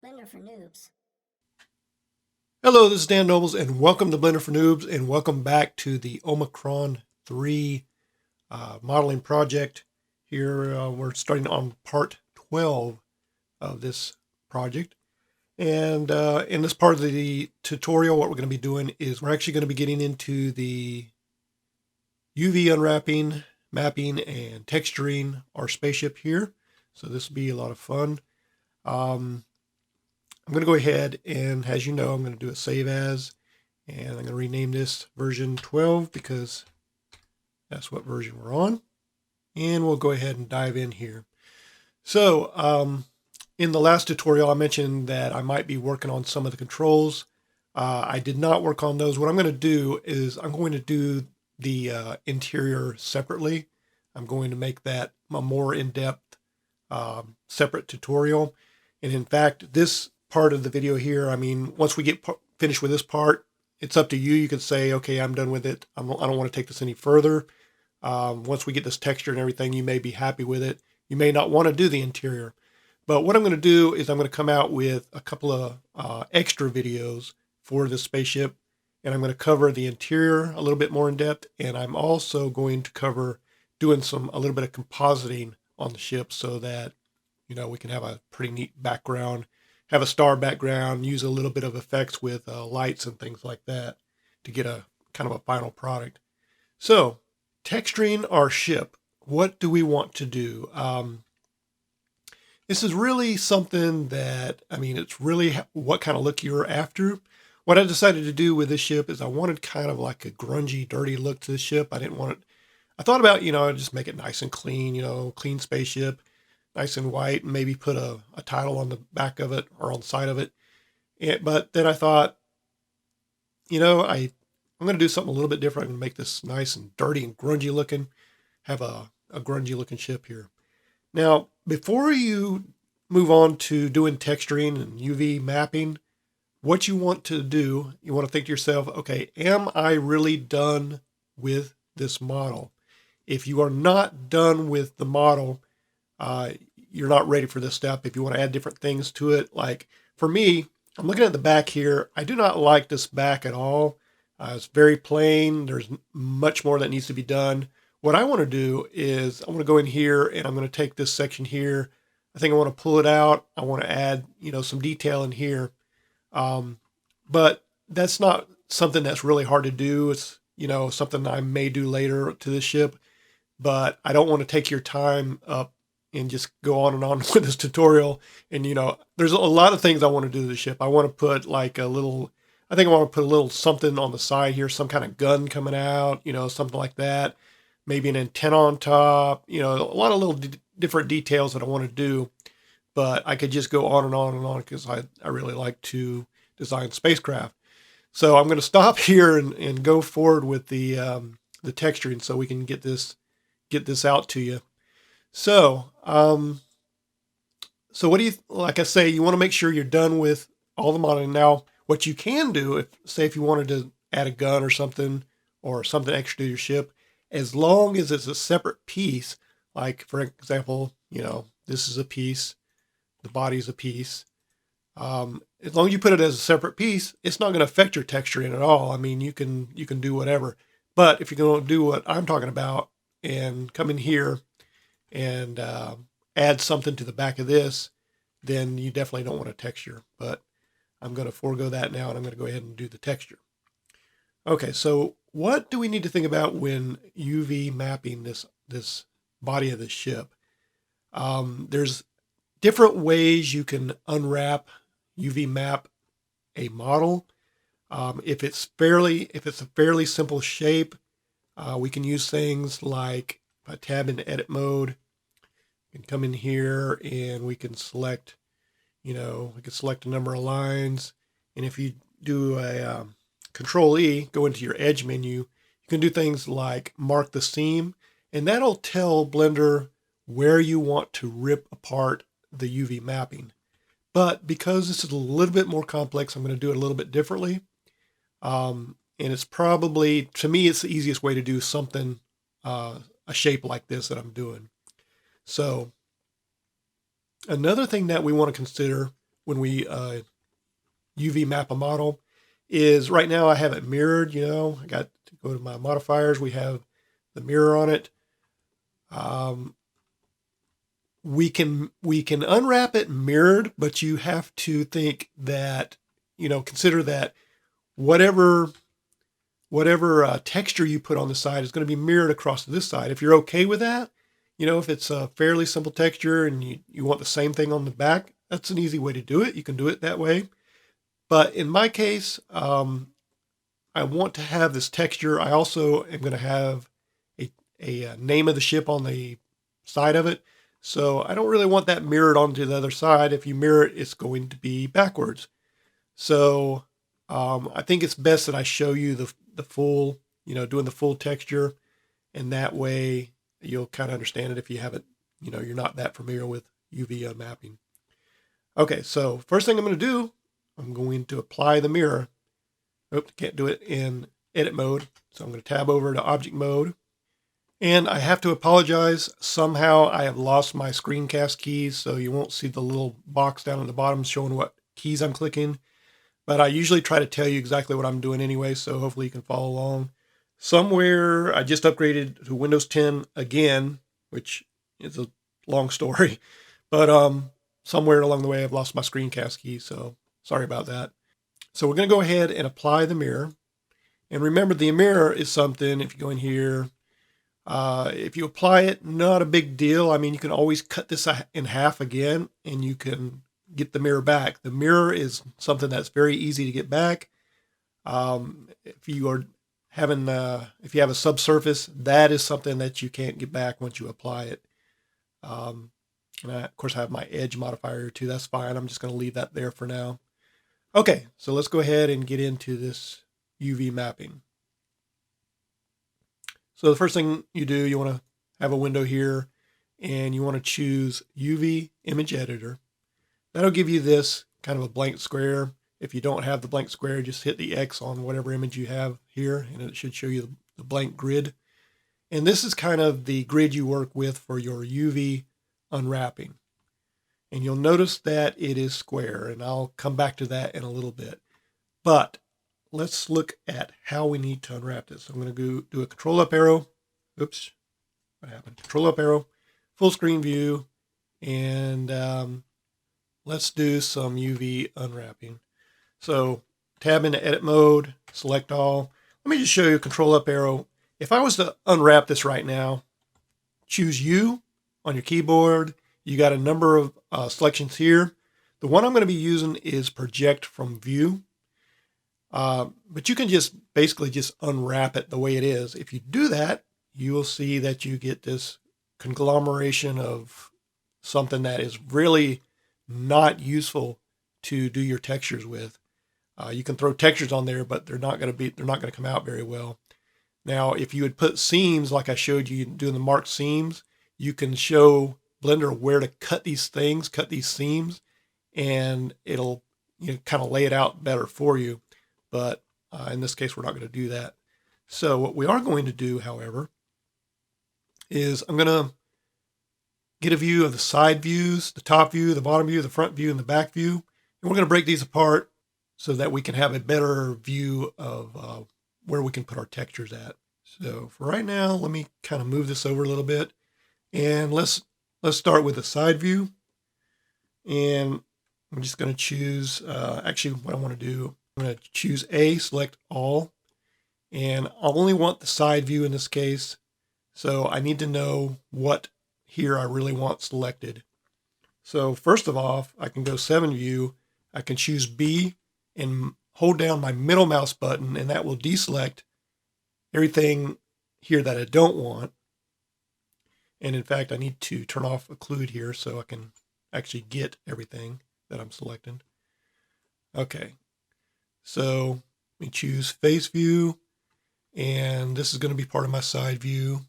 Blender for Noobs. Hello, this is Dan Nobles, and welcome to Blender for Noobs, and welcome back to the Omicron 3 modeling project. Here we're starting on part 12 of this project. And in this part of the tutorial, what we're going to be doing is we're actually going to be getting into the UV unwrapping, mapping, and texturing our spaceship here. So this will be a lot of fun. I'm going to go ahead and, as you know, I'm going to do a save as, and I'm going to rename this version 12 because that's what version we're on. And we'll go ahead and dive in here. So in the last tutorial, I mentioned that I might be working on some of the controls. I did not work on those. What I'm going to do is I'm going to do the interior separately. I'm going to make that a more in-depth separate tutorial. And in fact, this part of the video here, I mean, once we get finished with this part, it's up to you. You could say, okay, I'm done with it. I don't want to take this any further. Once we get this texture and everything, you may be happy with it. You may not want to do the interior. But what I'm going to do is I'm going to come out with a couple of extra videos for this spaceship. And I'm going to cover the interior a little bit more in depth. And I'm also going to cover doing a little bit of compositing on the ship so that, you know, we can have a pretty neat background, have a star background, use a little bit of effects with lights and things like that to get a kind of a final product. So texturing our ship, what do we want to do? This is really something that, I mean, it's really what kind of look you're after. What I decided to do with this ship is I wanted kind of like a grungy, dirty look to the ship. I didn't want it, I thought about, you know, just make it nice and clean, you know, clean spaceship, nice and white, and maybe put a title on the back of it or on the side of it. But then I thought, you know, I'm going to do something a little bit different and make this nice and dirty and grungy looking, have a grungy looking ship here. Now, before you move on to doing texturing and UV mapping, what you want to do, you want to think to yourself, okay, am I really done with this model? If you are not done with the model, you're not ready for this step. If you want to add different things to it, like for me, I'm looking at the back here. I do not like this back at all. It's very plain. There's much more that needs to be done. What I want to do is I want to go in here and I'm going to take this section here. I think I want to pull it out. I want to add, you know, some detail in here. But that's not something that's really hard to do. It's, you know, something I may do later to this ship, but I don't want to take your time up and just go on and on with this tutorial. And, you know, there's a lot of things I want to do to the ship. I want to put like a little, I think I want to put a little something on the side here, some kind of gun coming out, you know, something like that. Maybe an antenna on top, you know, a lot of little different details that I want to do. But I could just go on and on and on because I really like to design spacecraft. So I'm going to stop here and go forward with the texturing so we can get this out to you. So, so what do you, like I say, you want to make sure you're done with all the modeling. Now, what you can do, if you wanted to add a gun or something extra to your ship, as long as it's a separate piece, like for example, you know, this is a piece, the body's a piece. As long as you put it as a separate piece, it's not going to affect your texturing at all. I mean, you can do whatever. But if you're going to do what I'm talking about and come in here and add something to the back of this, then you definitely don't want a texture. But I'm going to forego that now, and I'm going to go ahead and do the texture. Okay, so what do we need to think about when UV mapping this body of the ship? There's different ways you can unwrap, UV map a model. If it's a fairly simple shape, we can use things like if I tab into edit mode, we can come in here and we can select, you know, we can select a number of lines. And if you do a Control E, go into your edge menu, you can do things like mark the seam, and that'll tell Blender where you want to rip apart the UV mapping. But because this is a little bit more complex, I'm going to do it a little bit differently. And it's probably, to me, it's the easiest way to do something, a shape like this that I'm doing. So another thing that we want to consider when we UV map a model is right now I have it mirrored. I got to go to my modifiers. We have the mirror on it. We can unwrap it mirrored, but you have to think that, consider that whatever texture you put on the side is going to be mirrored across to this side. If you're okay with that, if it's a fairly simple texture and you want the same thing on the back, that's an easy way to do it. You can do it that way. But in my case, I want to have this texture. I also am going to have a name of the ship on the side of it. So I don't really want that mirrored onto the other side. If you mirror it, it's going to be backwards. So I think it's best that I show you the full, doing the full texture. And that way you'll kind of understand it if you haven't, you're not that familiar with UV mapping. Okay, so first thing I'm going to do, I'm going to apply the mirror. Oops, can't do it in edit mode. So I'm going to tab over to object mode. And I have to apologize. Somehow I have lost my screencast keys, so you won't see the little box down at the bottom showing what keys I'm clicking. But I usually try to tell you exactly what I'm doing anyway, so hopefully you can follow along. Somewhere I just upgraded to Windows 10 again, which is a long story. But somewhere along the way I've lost my screencast key, so sorry about that. So we're going to go ahead and apply the mirror. And remember, the mirror is something, if you go in here, if you apply it, not a big deal. I mean, you can always cut this in half again and you can get the mirror back. The mirror is something that's very easy to get back. If you are having, if you have a subsurface, that is something that you can't get back once you apply it. And of course I have my edge modifier too. That's fine. I'm just going to leave that there for now. Okay, so let's go ahead and get into this UV mapping. So the first thing you do, you want to have a window here and you want to choose UV image editor. That'll give you this kind of a blank square. If you don't have the blank square, just hit the X on whatever image you have here and it should show you the blank grid. And this is kind of the grid you work with for your UV unwrapping. And you'll notice that it is square, and I'll come back to that in a little bit. But let's look at how we need to unwrap this. I'm going to go do a control up arrow. Oops, what happened? Control up arrow, full screen view, and let's do some UV unwrapping. So tab into edit mode, select all. Let me just show you control up arrow. If I was to unwrap this right now, choose U on your keyboard. You got a number of selections here. The one I'm going to be using is project from view. But you can just basically just unwrap it the way it is. If you do that, you will see that you get this conglomeration of something that is really not useful to do your textures with. You can throw textures on there, but they're not going to come out very well. Now, if you would put seams like I showed you doing the marked seams, you can show Blender where to cut these things, cut these seams, and it'll kind of lay it out better for you. But in this case, we're not going to do that. So what we are going to do, however, is I'm going to get a view of the side views, the top view, the bottom view, the front view, and the back view. And we're going to break these apart so that we can have a better view of where we can put our textures at. So for right now, let me kind of move this over a little bit. And let's start with the side view. And I'm just going to choose, actually what I want to do, I'm going to choose A, select all. And I'll only want the side view in this case. So I need to know what here I really want selected. So first of all, I can go 7 view. I can choose B and hold down my middle mouse button, and that will deselect everything here that I don't want. And in fact, I need to turn off occlude here so I can actually get everything that I'm selecting. Okay, so we choose face view, and this is going to be part of my side view.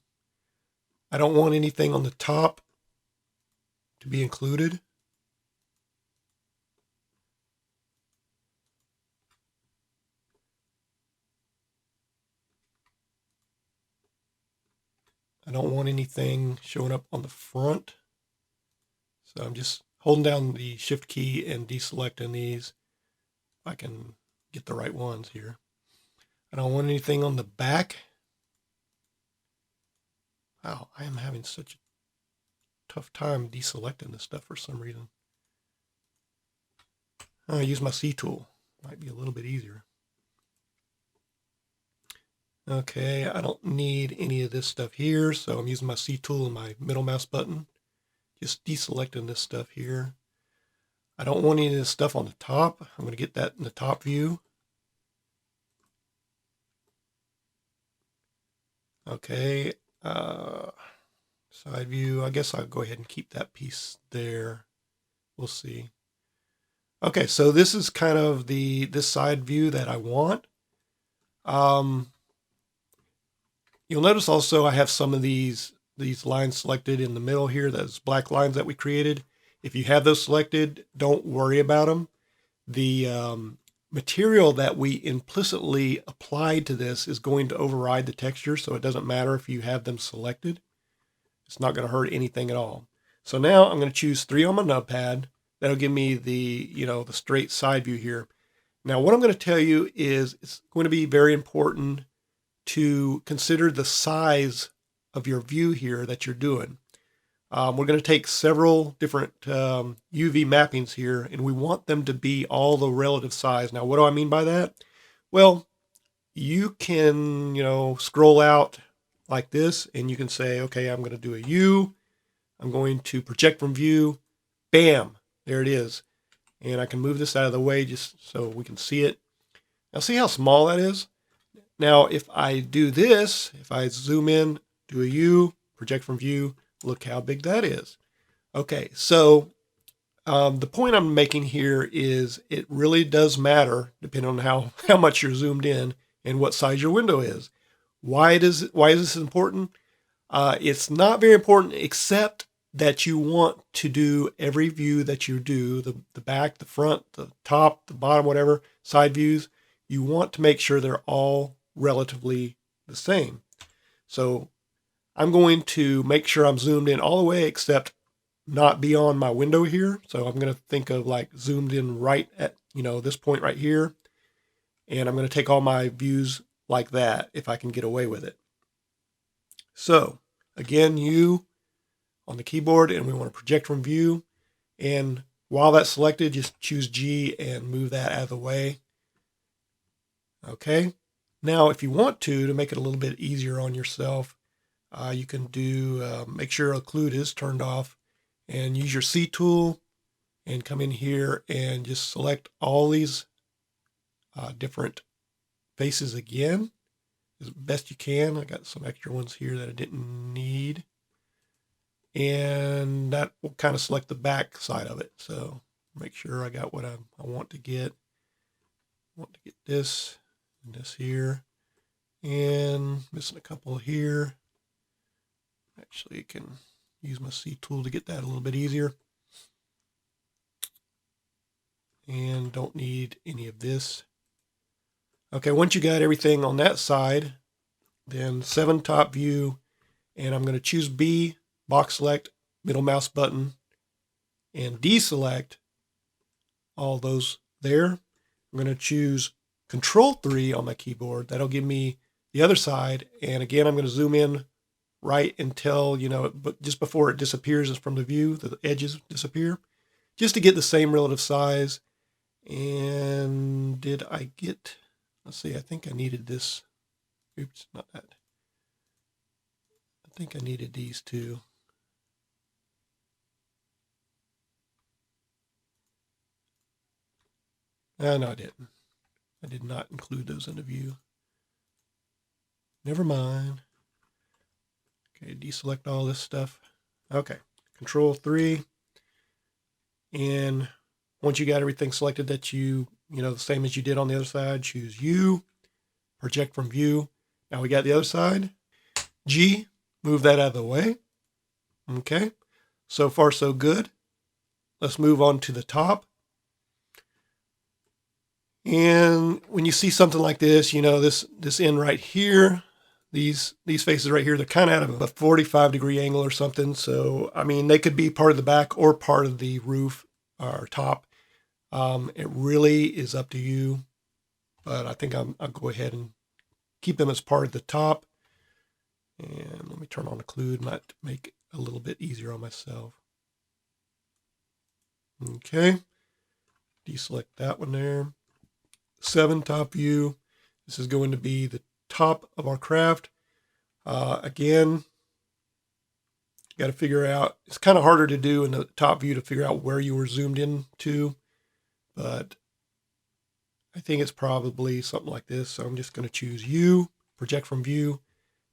I don't want anything on the top to be included. I don't want anything showing up on the front. So I'm just holding down the shift key and deselecting these. If I can get the right ones here. I don't want anything on the back. Wow, I am having such a tough time deselecting this stuff for some reason. I'll use my C tool. Might be a little bit easier. Okay, I don't need any of this stuff here, so I'm using my C tool and my middle mouse button. Just deselecting this stuff here. I don't want any of this stuff on the top. I'm going to get that in the top view. Okay, side view. I guess I'll go ahead and keep that piece there. We'll see. Okay, so this is kind of this side view that I want. You'll notice also I have some of these lines selected in the middle here, those black lines that we created. If you have those selected, don't worry about them. The material that we implicitly applied to this is going to override the texture, so it doesn't matter if you have them selected. It's not going to hurt anything at all. So now I'm going to choose 3 on my notepad. That'll give me the straight side view here. Now what I'm going to tell you is it's going to be very important to consider the size of your view here that you're doing. We're going to take several different UV mappings here, and we want them to be all the relative size. Now, what do I mean by that? Well, you can, scroll out like this, and you can say, okay, I'm going to do a U. I'm going to project from view. Bam, there it is. And I can move this out of the way just so we can see it. Now, see how small that is? Now, if I do this, if I zoom in, do a U, project from view, look how big that is. Okay, so the point I'm making here is it really does matter, depending on how much you're zoomed in and what size your window is. Why is this important? It's not very important, except that you want to do every view that you do, the back, the front, the top, the bottom, whatever, side views, you want to make sure they're all relatively the same. So I'm going to make sure I'm zoomed in all the way except not beyond my window here. So I'm going to think of like zoomed in right at, this point right here. And I'm going to take all my views like that if I can get away with it. So again, U on the keyboard, and we want to project from view. And while that's selected, just choose G and move that out of the way. Okay. Now, if you want to make it a little bit easier on yourself, you can do, make sure occlude is turned off and use your C tool and come in here and just select all these different faces again as best you can. I got some extra ones here that I didn't need. And that will kind of select the back side of it. So make sure I got what I want to get. I want to get this and this here. And missing a couple here. Actually, I can use my C tool to get that a little bit easier. And don't need any of this. Okay, once you got everything on that side, then 7 top view, and I'm going to choose B, box select, middle mouse button, and deselect all those there. I'm going to choose Control 3 on my keyboard. That'll give me the other side. And again, I'm going to zoom in right until, but just before it disappears from the view, the edges disappear, just to get the same relative size. And did I get, let's see, I think I needed this. Oops, not that. I think I needed these two. No, I didn't. I did not include those in the view. Never mind. Okay, deselect all this stuff. Okay, Control 3. And once you got everything selected that the same as you did on the other side, choose U, project from view. Now we got the other side. G, move that out of the way. Okay, so far so good. Let's move on to the top. And when you see something like this, this end right here, these faces right here, they're kind of at a 45-degree angle or something. So, I mean, they could be part of the back or part of the roof or top. It really is up to you, but I think I'll go ahead and keep them as part of the top. And let me turn on occlude, might make it a little bit easier on myself. Okay, deselect that one there. 7 top view. This is going to be the top of our craft. Again, got to figure out, it's kind of harder to do in the top view to figure out where you were zoomed in to, but I think it's probably something like this. So I'm just going to choose U, project from view.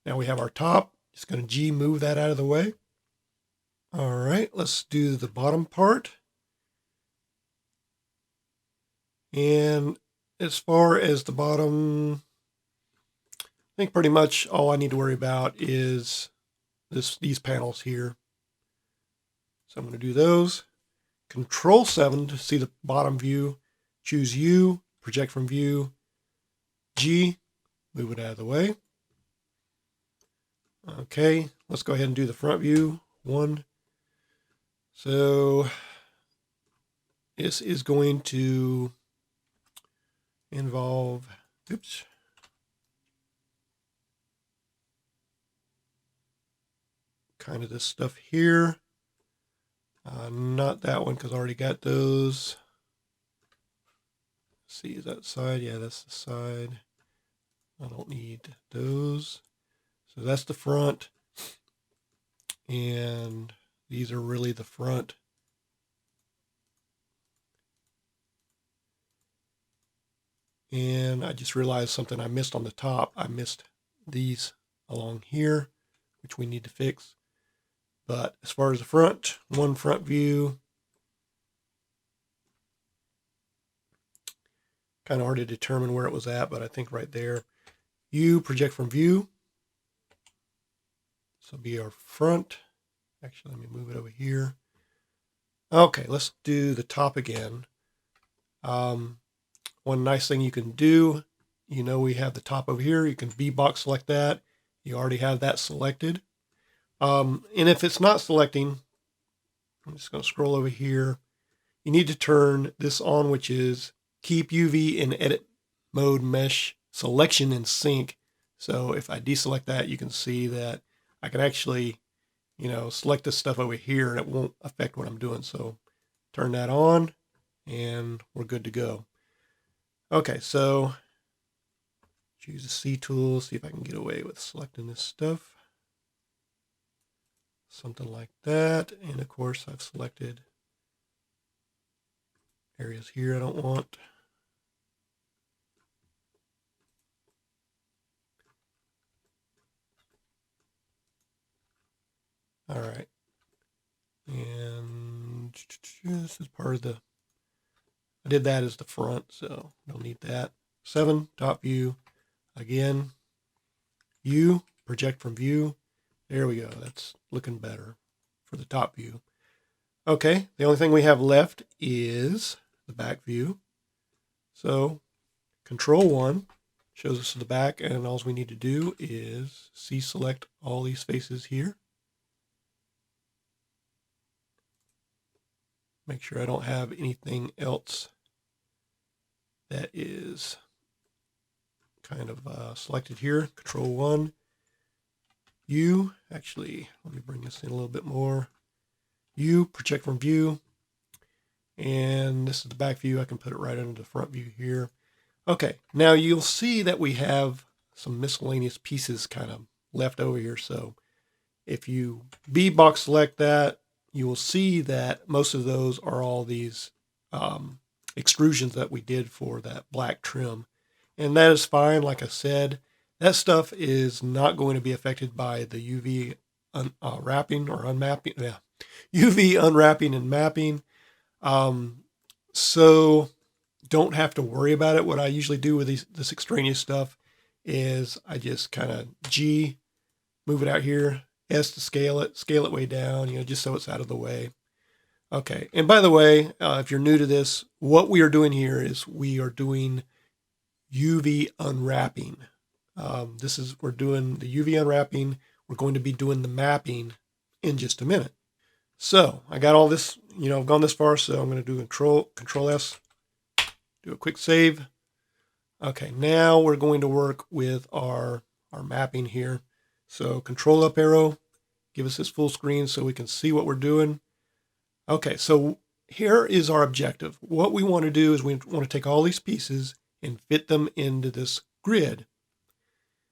Now we have our top. Just going to G, move that out of the way. All right, let's do the bottom part. And as far as the bottom, I think pretty much all I need to worry about is these panels here. So I'm going to do those. Control 7 to see the bottom view. Choose U, project from view. G, move it out of the way. Okay, let's go ahead and do the front view. 1. So this is going to involve, oops. Kind of this stuff here. Not that one because I already got those. Let's see, is that side? Yeah, that's the side. I don't need those. So that's the front. And these are really the front. And I just realized something I missed on the top. I missed these along here, which we need to fix. But as far as the front, one front view. Kind of hard to determine where it was at, but I think right there. U, project from view. This will be our front. Actually, let me move it over here. Okay, let's do the top again. One nice thing you can do, you know, we have the top over here. You can V-box select that. You already have that selected. And if it's not selecting, I'm just going to scroll over here. You need to turn this on, which is keep UV in edit mode mesh selection in sync. So if I deselect that, you can see that I can actually, you know, select this stuff over here and it won't affect what I'm doing. So turn that on and we're good to go. Okay, so choose the C tool, see if I can get away with selecting this stuff. Something like that. And of course I've selected areas here I don't want. All right. And this is part of the, I did that as the front, so don't need that. 7, top view. Again, U, project from view. There we go. That's looking better for the top view. Okay, the only thing we have left is the back view. So Control 1 shows us the back, and all we need to do is select all these faces here. Make sure I don't have anything else that is kind of selected here. Control 1. U, actually, let me bring this in a little bit more. U, project from view. And this is the back view. I can put it right under the front view here. Okay, now you'll see that we have some miscellaneous pieces kind of left over here. So if you B-box select that, you will see that most of those are all these extrusions that we did for that black trim. And that is fine. Like I said, that stuff is not going to be affected by the UV wrapping or unmapping. Yeah, UV unwrapping and mapping. So don't have to worry about it. What I usually do with this extraneous stuff is I just kind of G, move it out here, S to scale it way down, you know, just so it's out of the way. Okay. And by the way, if you're new to this, what we are doing here is we are doing UV unwrapping. We're doing the UV unwrapping. We're going to be doing the mapping in just a minute. So I got all this, I've gone this far, so I'm going to do Control S, do a quick save. Okay, now we're going to work with our mapping here. So Control up arrow, give us this full screen so we can see what we're doing. Okay, so here is our objective. What we want to do is we want to take all these pieces and fit them into this grid.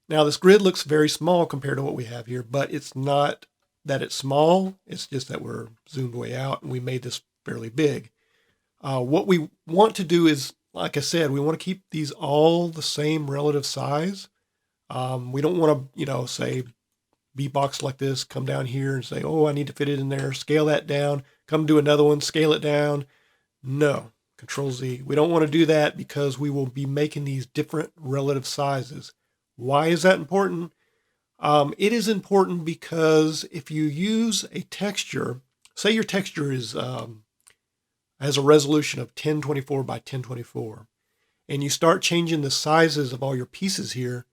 Now this grid looks very small compared to what we have here, but it's not that it's small. It's just that we're zoomed way out and we made this fairly big. What we want to do is, like I said, we want to keep these all the same relative size. We don't want to, say, be boxed like this, come down here and say, oh, I need to fit it in there, scale that down, come do another one, scale it down. No, Control Z. We don't want to do that because we will be making these different relative sizes. Why is that important? It is important because if you use a texture, say your texture is has a resolution of 1024 by 1024, and you start changing the sizes of all your pieces here,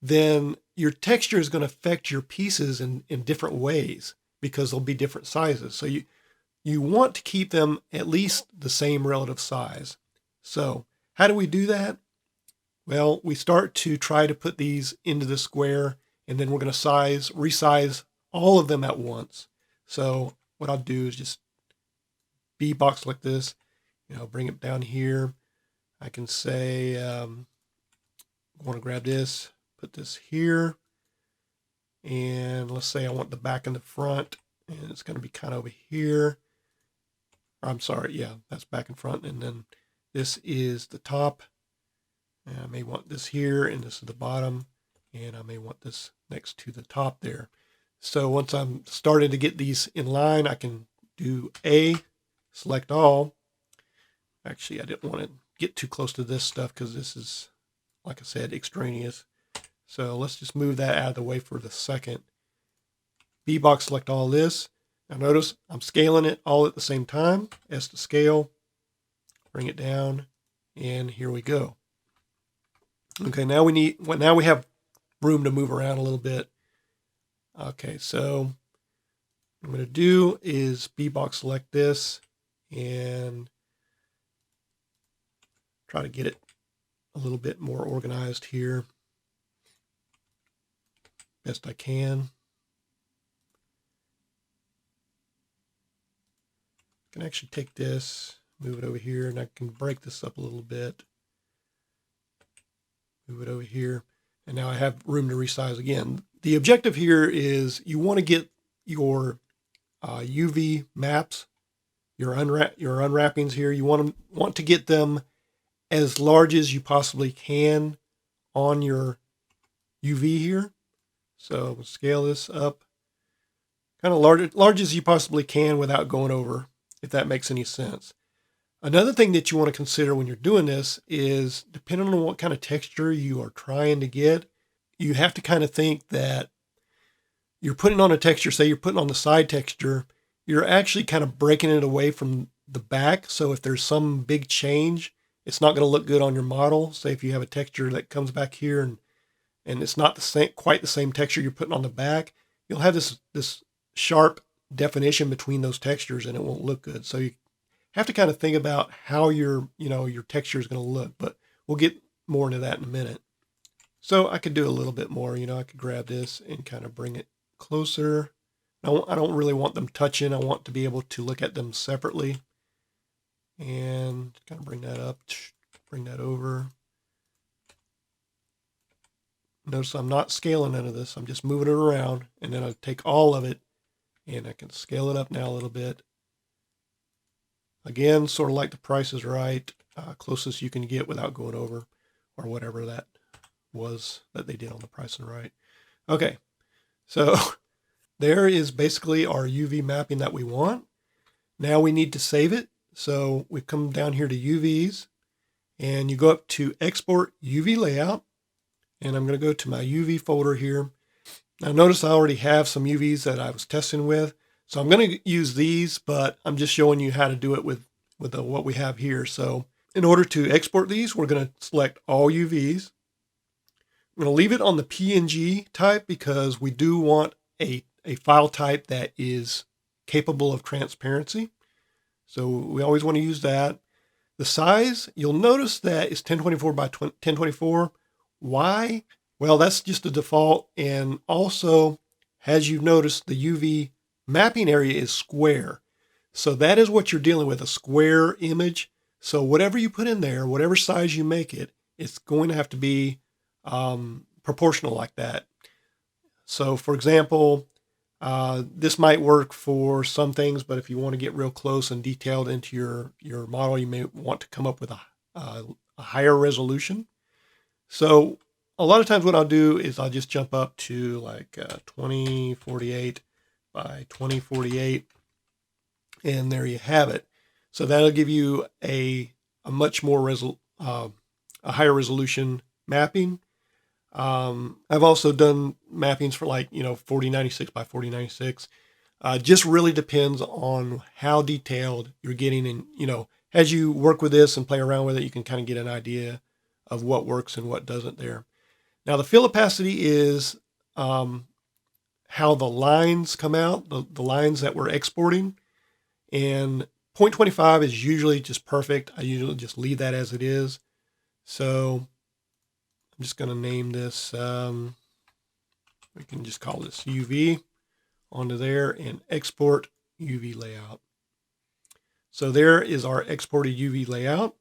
then your texture is going to affect your pieces in different ways because they'll be different sizes. So you want to keep them at least the same relative size. So how do we do that? Well, we start to try to put these into the square, and then we're going to resize all of them at once. So what I'll do is just be box like this, bring it down here. I can say, I want to grab this, put this here, and let's say I want the back and the front, and it's going to be kind of over here. I'm sorry, yeah, that's back and front, and then this is the top. And I may want this here, and this is the bottom, and I may want this next to the top there. So once I'm starting to get these in line, I can do A, select all. Actually, I didn't want to get too close to this stuff because this is, like I said, extraneous. So let's just move that out of the way for the second. B box, select all this. Now notice I'm scaling it all at the same time. S to scale, bring it down, and here we go. Okay, now we have room to move around a little bit. Okay, so what I'm going to do is B box select this and try to get it a little bit more organized here. Best I can. I can actually take this, move it over here, and I can break this up a little bit. Move it over here, and now I have room to resize again. The objective here is you want to get your UV maps, your unwrappings here. You want to get them as large as you possibly can on your UV here. So we'll scale this up, kind of large as you possibly can without going over, if that makes any sense. Another thing that you want to consider when you're doing this is, depending on what kind of texture you are trying to get, you have to kind of think that you're putting on a texture, say you're putting on the side texture, you're actually kind of breaking it away from the back. So if there's some big change, it's not going to look good on your model. Say if you have a texture that comes back here and it's not quite the same texture you're putting on the back, you'll have this sharp definition between those textures and it won't look good. So you have to kind of think about how your texture is going to look, but we'll get more into that in a minute. So I could do a little bit more, I could grab this and kind of bring it closer. I don't really want them touching. I want to be able to look at them separately and kind of bring that up, bring that over. Notice I'm not scaling none of this. I'm just moving it around, and then I take all of it and I can scale it up now a little bit. Again, sort of like The Price is Right, closest you can get without going over, or whatever that was that they did on The Price is Right. Okay, so there is basically our UV mapping that we want. Now we need to save it. So we come down here to UVs, and you go up to Export UV Layout, and I'm going to go to my UV folder here. Now notice I already have some UVs that I was testing with. So I'm going to use these, but I'm just showing you how to do it with what we have here. So in order to export these, we're going to select all UVs, I'm going to leave it on the PNG type because we do want a file type that is capable of transparency. So we always want to use that. The size, you'll notice that it's 1024 by 1024. Why? Well, that's just the default. And also, as you've noticed, the UV mapping area is square. So that is what you're dealing with, a square image. So whatever you put in there, whatever size you make it, it's going to have to be proportional like that. So for example, this might work for some things, but if you want to get real close and detailed into your model, you may want to come up with a higher resolution. So a lot of times what I'll do is I'll just jump up to like 2048 by 2048, and there you have it. So that'll give you a much more a higher resolution mapping. I've also done mappings for like 4096 by 4096. Just really depends on how detailed you're getting, and as you work with this and play around with it, you can kind of get an idea of what works and what doesn't there. Now the fill opacity is how the lines come out, the lines that we're exporting, and 0.25 is usually just perfect. I usually just leave that as it is. So I'm just going to name this, we can just call this UV onto there and export UV layout. So there is our exported UV layout.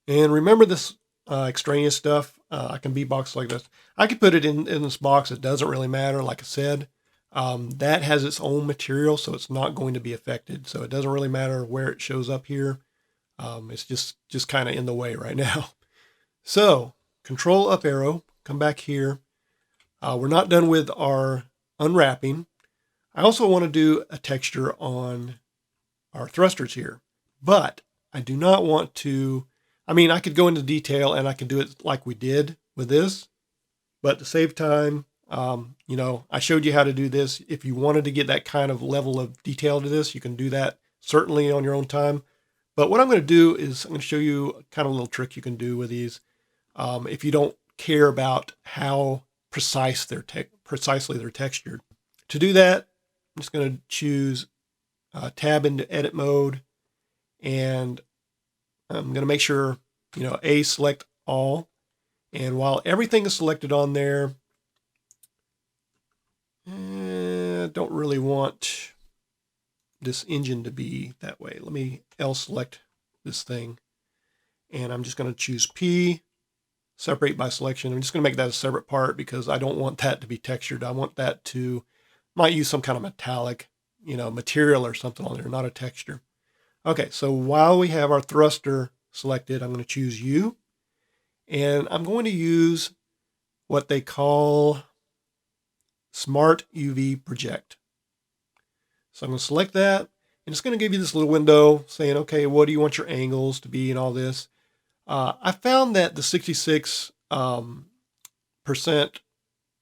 And remember this extraneous stuff, I can beatbox like this. I could put it in this box. It doesn't really matter. Like I said, that has its own material, so it's not going to be affected. So it doesn't really matter where it shows up here. It's just kind of in the way right now. So Control up arrow, come back here. We're not done with our unwrapping. I also want to do a texture on our thrusters here, but I do not want to, I could go into detail and I could do it like we did with this, but to save time, I showed you how to do this. If you wanted to get that kind of level of detail to this, you can do that certainly on your own time. But what I'm going to do is I'm going to show you kind of a little trick you can do with these. If you don't care about how precisely they're textured. To do that, I'm just going to choose tab into edit mode, and I'm going to make sure, select all. And while everything is selected on there, don't really want this engine to be that way. Let me select this thing, and I'm just going to choose P, separate by selection. I'm just going to make that a separate part because I don't want that to be textured. I want that to, might use some kind of metallic, material or something on there, not a texture. Okay, so while we have our thruster selected, I'm going to choose U, and I'm going to use what they call Smart UV Project. So I'm going to select that, and it's going to give you this little window saying, okay, what do you want your angles to be and all this. I found that the 66%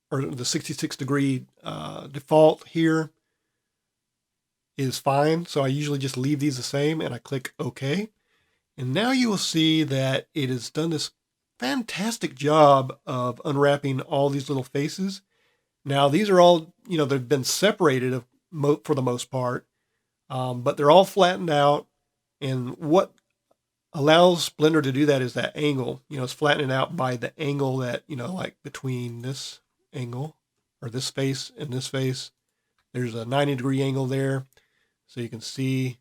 or the 66 degree default here is fine. So I usually just leave these the same and I click OK. And now you will see that it has done this fantastic job of unwrapping all these little faces. Now these are all, they've been separated for the most part, but they're all flattened out. And what allows Blender to do that is that angle, it's flattening out by the angle that, like between this angle or this face and this face, there's a 90-degree angle there. So you can see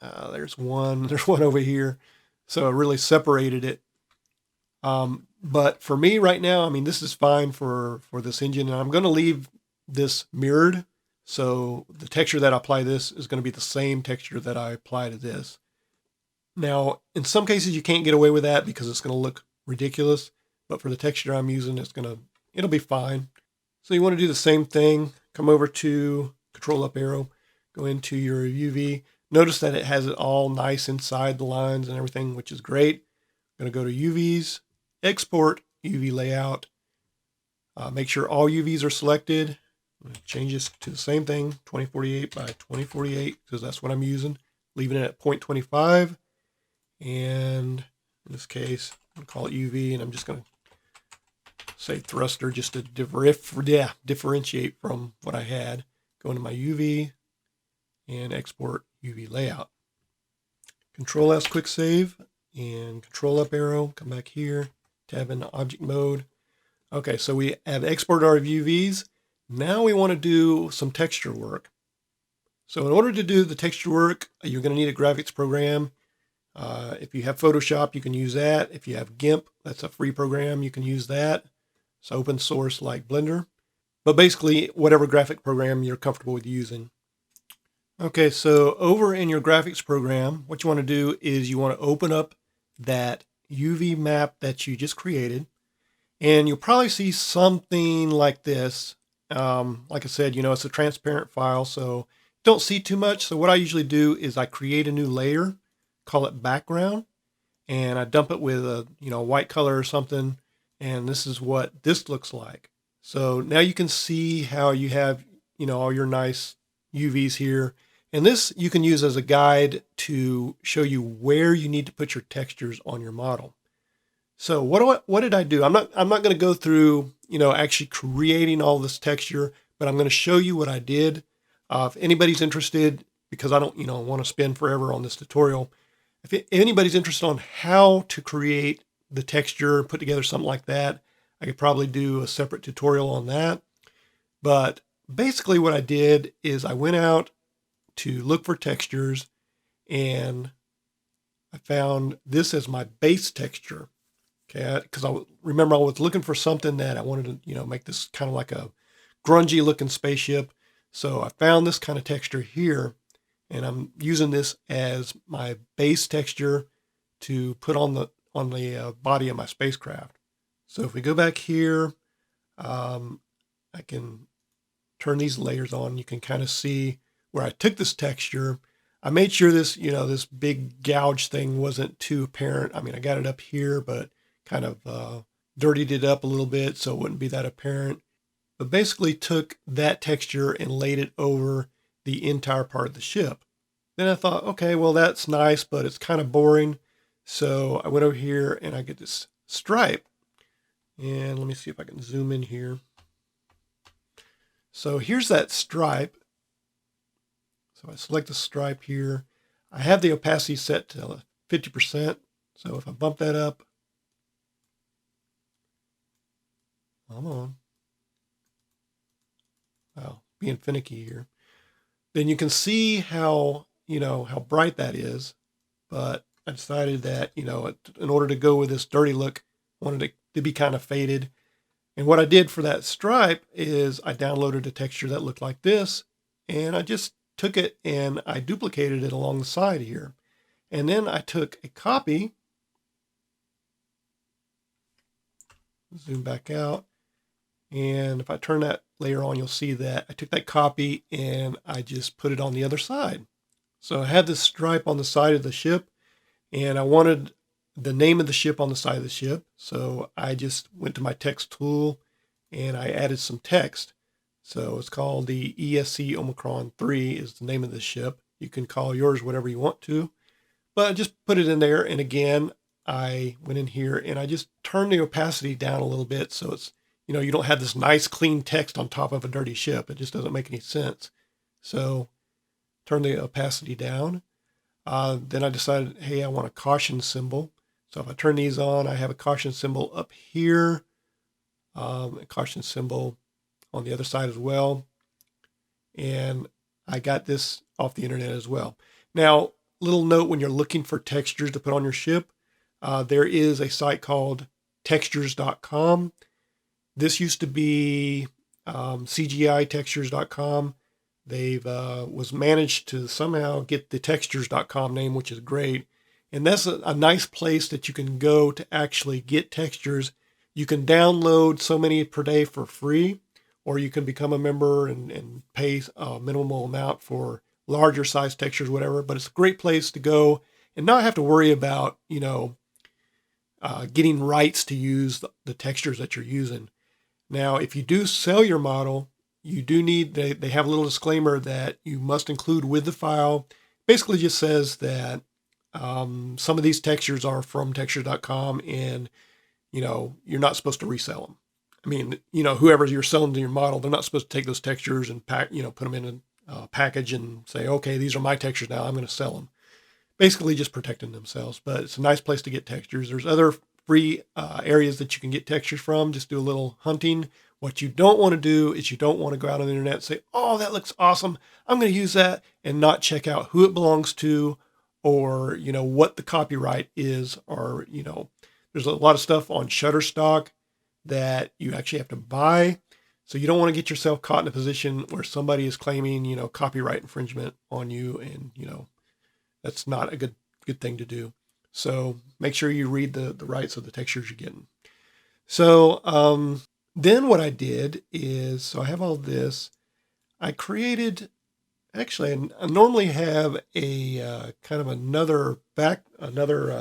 there's one over here. So it really separated it. But for me right now, this is fine for this engine, and I'm going to leave this mirrored. So the texture that I apply this is going to be the same texture that I apply to this. Now, in some cases you can't get away with that because it's going to look ridiculous, but for the texture I'm using, it'll be fine. So you want to do the same thing. Come over to Control up arrow, go into your UV. Notice that it has it all nice inside the lines and everything, which is great. I'm going to go to UVs, export UV layout. Make sure all UVs are selected. I'm going to change this to the same thing, 2048 by 2048, because that's what I'm using. Leaving it at 0.25. And in this case, I'm going to call it UV, and I'm just going to say thruster just to differentiate from what I had. Go into my UV and export UV layout. Control S quick save and control up arrow, come back here, tab into object mode. Okay, so we have exported our UVs. Now we want to do some texture work. So in order to do the texture work, you're going to need a graphics program. If you have Photoshop, you can use that. If you have GIMP, that's a free program, you can use that. It's open source like Blender. But basically, whatever graphic program you're comfortable with using. Okay, so over in your graphics program, what you want to do is you want to open up that UV map that you just created. And you'll probably see something like this. Like I said, it's a transparent file, so don't see too much. So what I usually do is I create a new layer, call it background, and I dump it with a white color or something. And this is what this looks like. So now you can see how you have all your nice UVs here. And this you can use as a guide to show you where you need to put your textures on your model. So what did I do? I'm not going to go through, actually creating all this texture, but I'm going to show you what I did. If anybody's interested, because I don't, want to spend forever on this tutorial. If anybody's interested on how to create the texture, put together something like that, I could probably do a separate tutorial on that. But basically what I did is I went out to look for textures and I found this as my base texture. Okay, because I remember I was looking for something that I wanted to, make this kind of like a grungy looking spaceship. So I found this kind of texture here, and I'm using this as my base texture to put on the body of my spacecraft. So if we go back here, I can turn these layers on. You can kind of see where I took this texture. I made sure this, this big gouge thing wasn't too apparent. I mean, I got it up here, but kind of dirtied it up a little bit so it wouldn't be that apparent. But basically took that texture and laid it over the entire part of the ship. Then I thought, okay, well, that's nice, but it's kind of boring. So I went over here and I get this stripe. And let me see if I can zoom in here. So here's that stripe. So I select the stripe here. I have the opacity set to 50%. So if I bump that up, come on. Wow, being finicky here. Then you can see how, how bright that is. But I decided that, in order to go with this dirty look, I wanted it to be kind of faded. And what I did for that stripe is I downloaded a texture that looked like this. And I just took it and I duplicated it along the side here. And then I took a copy, zoom back out. And if I turn that layer on, you'll see that I took that copy and I just put it on the other side. So I had this stripe on the side of the ship and I wanted the name of the ship on the side of the ship. So I just went to my text tool and I added some text. So it's called the ESC Omicron 3 is the name of the ship. You can call yours whatever you want to, but I just put it in there. And again, I went in here and I just turned the opacity down a little bit. So it's, you don't have this nice clean text on top of a dirty ship. It just doesn't make any sense. So turn the opacity down. Then I decided, hey, I want a caution symbol. So if I turn these on, I have a caution symbol up here, a caution symbol on the other side as well. And I got this off the internet as well. Now, little note when you're looking for textures to put on your ship, there is a site called textures.com. This used to be CGItextures.com. They've was managed to somehow get the textures.com name, which is great. And that's a nice place that you can go to actually get textures. You can download so many per day for free, or you can become a member and pay a minimal amount for larger size textures, whatever. But it's a great place to go and not have to worry about, getting rights to use the textures that you're using. Now, if you do sell your model, you do need, they have a little disclaimer that you must include with the file. Basically just says that some of these textures are from textures.com and, you're not supposed to resell them. I mean, whoever you're selling to your model, they're not supposed to take those textures and put them in a package and say, okay, these are my textures now, I'm going to sell them. Basically just protecting themselves, but it's a nice place to get textures. There's other free areas that you can get textures from. Just do a little hunting. What you don't want to do is you don't want to go out on the internet and say, oh, that looks awesome, I'm going to use that, and not check out who it belongs to, or, what the copyright is, or, there's a lot of stuff on Shutterstock that you actually have to buy. So you don't want to get yourself caught in a position where somebody is claiming, copyright infringement on you, and, that's not a good thing to do. So make sure you read the rights of the textures you're getting. So then what I did is, so I have all this. I created, actually, I normally have a kind of another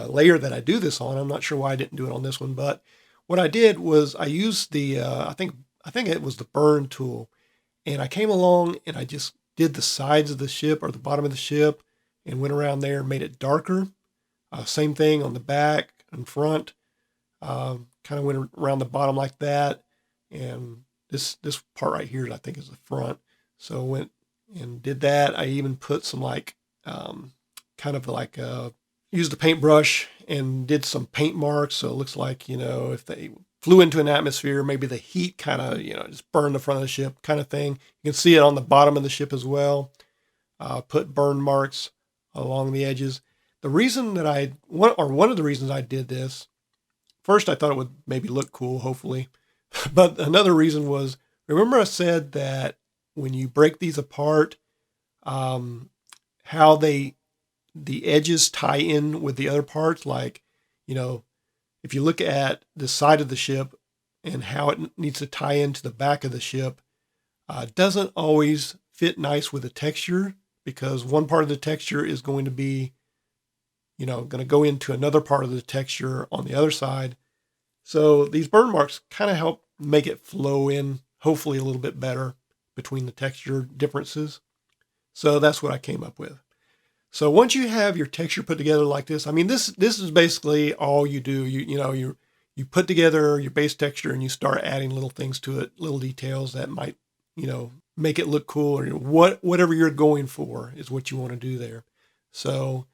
layer that I do this on. I'm not sure why I didn't do it on this one, but what I did was I used the, I think it was the burn tool. And I came along and I just did the sides of the ship, or the bottom of the ship, and went around there and made it darker. Same thing on the back and front. Kind of went around the bottom like that. And this part right here, I think, is the front. So went and did that. I even put some used a paintbrush and did some paint marks. So it looks like, if they flew into an atmosphere, maybe the heat kind of, just burned the front of the ship kind of thing. You can see it on the bottom of the ship as well. Put burn marks along the edges. The reason that one of the reasons I did this, first I thought it would maybe look cool, hopefully. But another reason was, remember I said that when you break these apart, how the edges tie in with the other parts. Like, if you look at the side of the ship and how it needs to tie into the back of the ship, doesn't always fit nice with the texture, because one part of the texture is going to be, going to go into another part of the texture on the other side. So these burn marks kind of help make it flow in, hopefully a little bit better between the texture differences. So that's what I came up with. So once you have your texture put together like this, I mean, this is basically all you do. You put together your base texture and you start adding little things to it, little details that might, make it look cool, or whatever you're going for is what you want to do there. So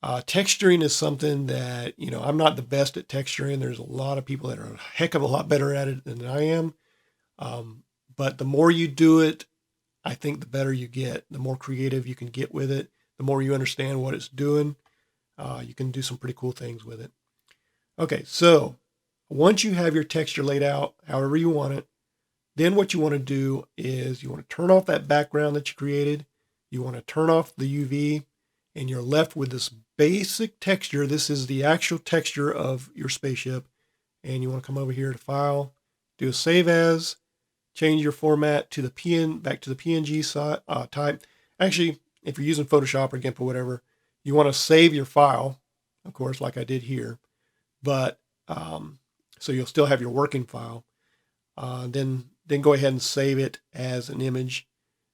texturing is something that, I'm not the best at texturing. There's a lot of people that are a heck of a lot better at it than I am. But the more you do it, I think the better you get, the more creative you can get with it, the more you understand what it's doing. You can do some pretty cool things with it. Okay, so once you have your texture laid out however you want it, then what you want to do is you want to turn off that background that you created. You want to turn off the UV, and you're left with this basic texture. This is the actual texture of your spaceship. And you want to come over here to File, do a Save As, change your format to back to the PNG type. Actually, if you're using Photoshop or GIMP or whatever, you want to save your file, of course, like I did here. But so you'll still have your working file. Then go ahead and save it as an image.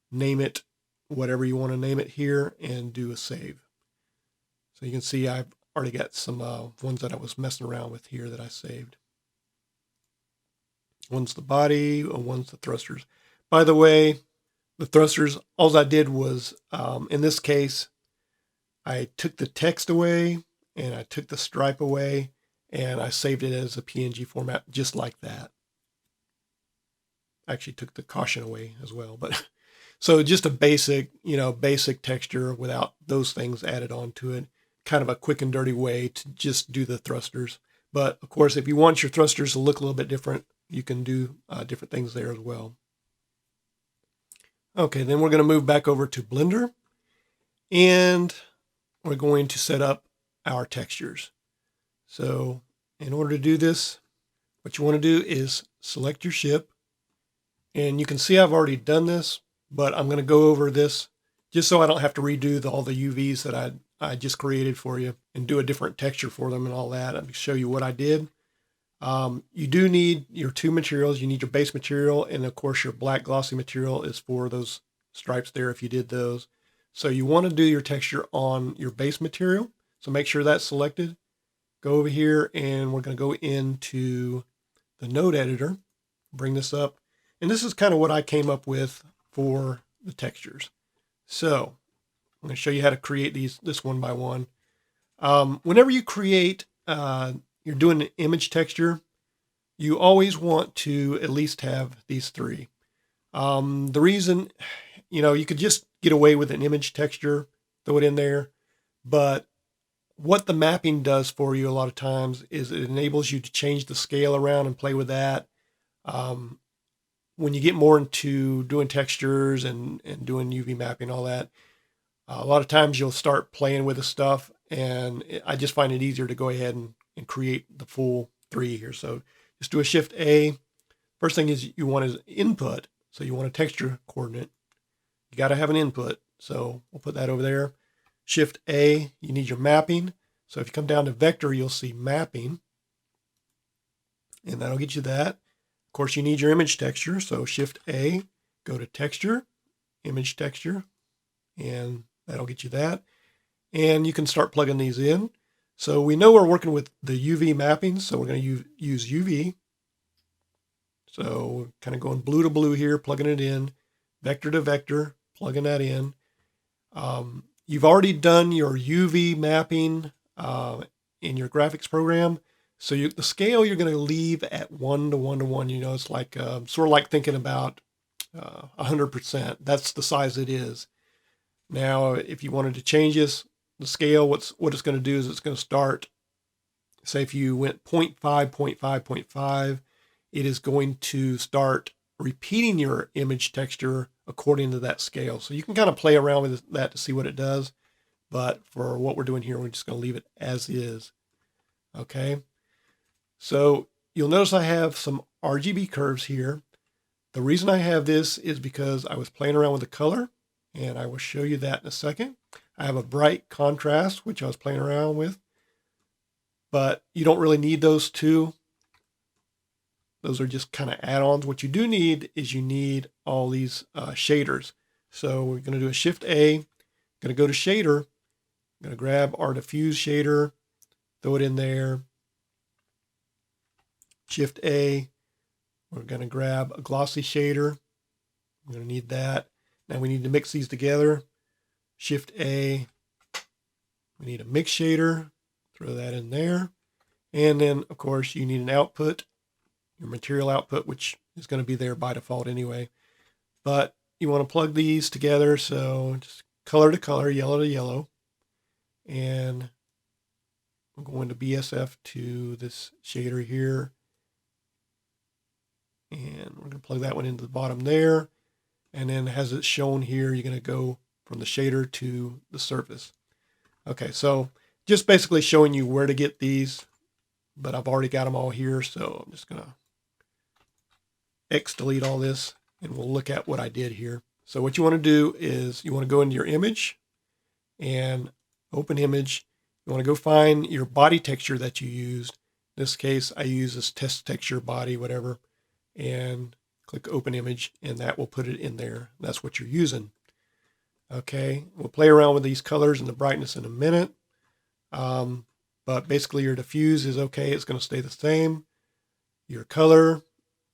Name it whatever you want to name it here, and do a save. So you can see I've already got some ones that I was messing around with here that I saved. One's the body, and one's the thrusters. By the way, the thrusters, all I did was, in this case, I took the text away and I took the stripe away, and I saved it as a PNG format just like that. Actually took the caution away as well, but so just a basic texture without those things added on to it. Kind of a quick and dirty way to just do the thrusters. But of course, if you want your thrusters to look a little bit different, you can do different things there as well. Okay, then we're going to move back over to Blender, and we're going to set up our textures. So in order to do this, what you want to do is select your ship. And you can see I've already done this, but I'm going to go over this just so I don't have to redo all the UVs that I just created for you and do a different texture for them and all that. I'm going to show you what I did. You do need your two materials. You need your base material, and of course your black glossy material is for those stripes there if you did those. So you want to do your texture on your base material. So make sure that's selected. Go over here, and we're going to go into the node editor. bring this up. And this is kind of what I came up with for the textures. So I'm going to show you how to create this one by one. Whenever you create, you're doing an image texture, you always want to at least have these three. The reason, you could just get away with an image texture, throw it in there, but what the mapping does for you a lot of times is it enables you to change the scale around and play with that. When you get more into doing textures and doing UV mapping, all that, a lot of times you'll start playing with the stuff, and I just find it easier to go ahead and create the full three here. So just do a Shift A. First thing is you want is input. So you want a texture coordinate. You got to have an input. So we'll put that over there. Shift A, you need your mapping. So if you come down to vector, you'll see mapping. And that'll get you that. Of course, you need your image texture. So Shift A, go to texture, image texture, and that'll get you that. And you can start plugging these in. So we know we're working with the UV mapping, so we're going to use UV. So kind of going blue to blue here, plugging it in, vector to vector, plugging that in. You've already done your UV mapping in your graphics program. So the scale you're going to leave at 1 to 1 to 1. It's like sort of like thinking about 100%. That's the size it is. Now, if you wanted to change the scale, what it's going to do is it's going to start, say if you went 0.5, 0.5, 0.5, it is going to start repeating your image texture according to that scale. So you can kind of play around with that to see what it does. But for what we're doing here, we're just going to leave it as is. Okay. So you'll notice I have some RGB curves here. The reason I have this is because I was playing around with the color, and I will show you that in a second. I have a bright contrast, which I was playing around with, but you don't really need those two. Those are just kind of add-ons. What you do need is you need all these shaders. So we're going to do a Shift A, going to go to shader, I'm going to grab our diffuse shader, throw it in there. Shift A, we're going to grab a glossy shader. I'm going to need that. Now we need to mix these together. Shift A, we need a mix shader, throw that in there. And then, of course, you need an output, your material output, which is going to be there by default anyway. But you want to plug these together, so just color to color, yellow to yellow. And I'm going to BSF to this shader here. And we're going to plug that one into the bottom there. And then as it's shown here, you're going to go from the shader to the surface. Okay, so just basically showing you where to get these, but I've already got them all here, so I'm just going to delete all this, and we'll look at what I did here. So what you want to do is you want to go into your image and open image. You want to go find your body texture that you used. In this case, I use this test texture body, whatever, and click open image, and that will put it in there. That's what you're using. Okay, we'll play around with these colors and the brightness in a minute. But basically your diffuse is okay. It's going to stay the same. Your color,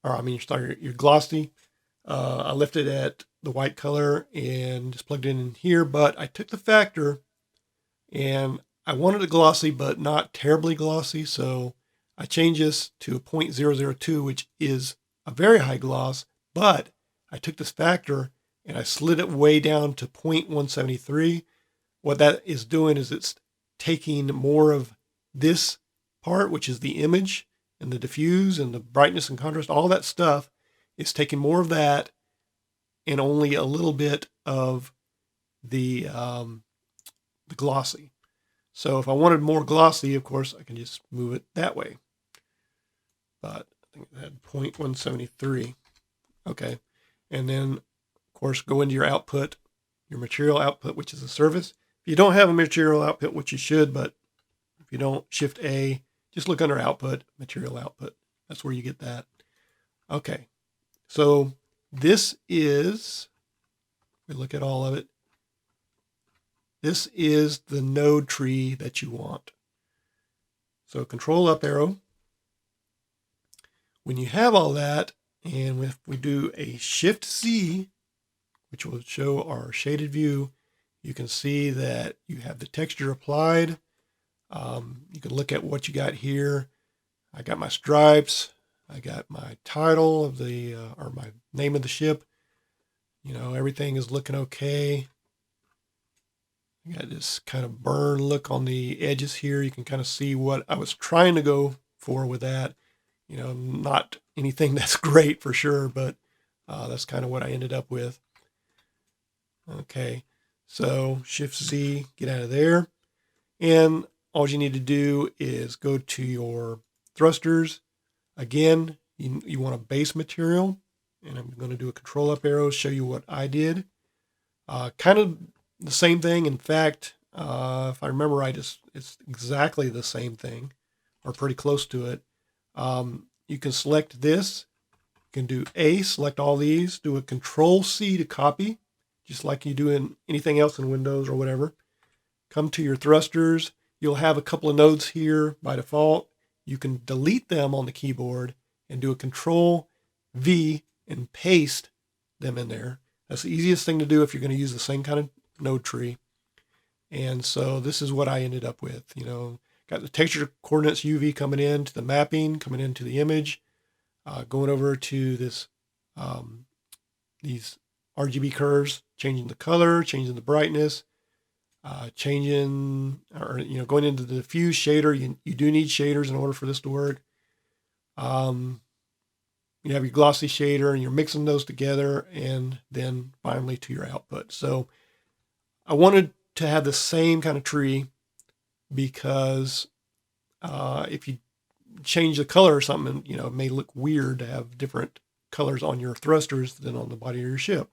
your glossy, I left it at the white color and just plugged it in here, but I took the factor and I wanted it glossy, but not terribly glossy. So I changed this to a 0.002, which is a very high gloss, but I took this factor and I slid it way down to 0.173. What that is doing is it's taking more of this part, which is the image and the diffuse and the brightness and contrast, all that stuff. It's taking more of that and only a little bit of the glossy. So if I wanted more glossy, of course, I can just move it that way. But I think it had 0.173. Okay. And then, of course, go into your output, your material output, which is the surface. If you don't have a material output, which you should, but if you don't, Shift A, just look under output, material output. That's where you get that. Okay. So this is, we look at all of it. This is the node tree that you want. So Control up arrow. When you have all that, And if we do a Shift C, which will show our shaded view, you can see that you have the texture applied. You can look at what you got here. I got my stripes. I got my title of the, or my name of the ship. You know, everything is looking okay. I got this kind of burn look on the edges here. You can kind of see what I was trying to go for with that. You know, not anything that's great for sure, but that's kind of what I ended up with. Okay, so Shift Z, get out of there. And all you need to do is go to your thrusters. Again, you want a base material, and I'm going to do a control up arrow, show you what I did. Kind of the same thing. In fact, if I remember right, it's exactly the same thing, or pretty close to it. You can select this. You can do A, select all these, do a control C to copy, just like you do in anything else in Windows or whatever. Come to your thrusters. You'll have a couple of nodes here by default. You can delete them on the keyboard and do a control V and paste them in there. That's the easiest thing to do if you're going to use the same kind of node tree. And so this is what I ended up with. You know, got the texture coordinates UV coming in to the mapping, coming into the image, going over to this these RGB curves, changing the color, changing the brightness, changing, or going into the diffuse shader. You do need shaders in order for this to work. You have your glossy shader, and you're mixing those together, and then finally to your output. So I wanted to have the same kind of tree because if you change the color or something, it may look weird to have different colors on your thrusters than on the body of your ship.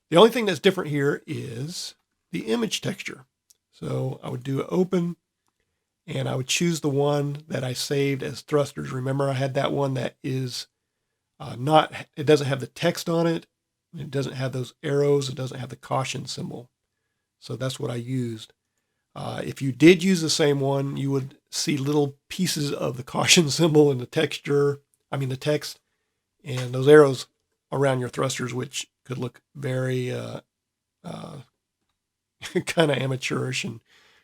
The only thing that's different here is the image texture. So I would do open, and I would choose the one that I saved as thrusters. Remember, I had that one that is it doesn't have the text on it. It doesn't have those arrows. It doesn't have the caution symbol. So that's what I used. If you did use the same one, you would see little pieces of the caution symbol and the text, and those arrows around your thrusters, which could look very kind of amateurish and